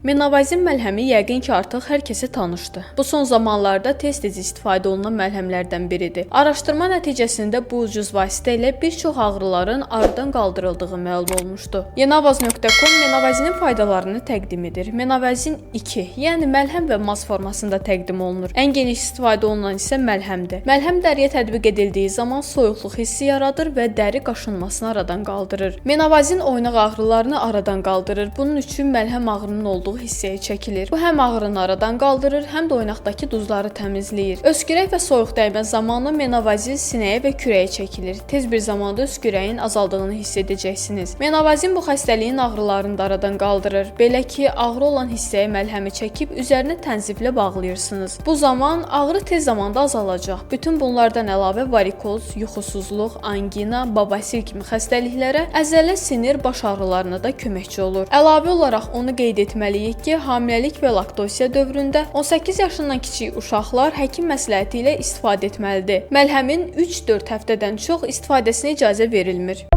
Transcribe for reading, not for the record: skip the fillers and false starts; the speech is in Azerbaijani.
Menavazin məlhəmi yəqin ki, artıq hər kəsə tanışdır. Bu son zamanlarda tez-tez istifadə olunan məlhəmlərdən biridir. Araşdırma nəticəsində bu ucuz vasitə ilə bir çox ağrıların aradan qaldırıldığı məlum olmuşdu. Yenavaz.com menavazinin faydalarını təqdim edir. Menavazin 2, yəni məlhəm və maz formasında təqdim olunur. Ən geniş istifadə olunan isə məlhəmdir. Məlhəm dəriyə tətbiq edildiyi zaman soyuqluq hissi yaradır və dəri qaşınmasını aradan qaldırır. Menavazin oynaq ağrılarını aradan qaldırır. Bunun üçün məlhəm ağrının olduğu hissəyə çəkilir. Bu həm ağrını aradan qaldırır, həm də oynaqdakı duzları təmizləyir. Öskürək və soyuq dəymə zamanı menavazin sinəyə və kürəyə çəkilir. Tez bir zamanda öskürəyin azaldığını hiss edəcəksiniz. Menavazin bu xəstəliyin ağrılarını da aradan qaldırır. Belə ki, ağrı olan hissəyə məlhəmi çəkib üzərinə tənziflə bağlayırsınız. Bu zaman ağrı tez zamanda azalacaq. Bütün bunlardan əlavə varikoz, yuxusuzluq, angina, babasil kimi xəstəliklərə, əzələ, sinir, baş ağrılarına da köməkçi olur. Əlavə olaraq onu qeyd etməliyik ki, hamiləlik və laktosiya dövründə 18 yaşından kiçik uşaqlar həkim məsləhəti ilə istifadə etməlidir. Məlhəmin 3-4 həftədən çox istifadəsinə icazə verilmir.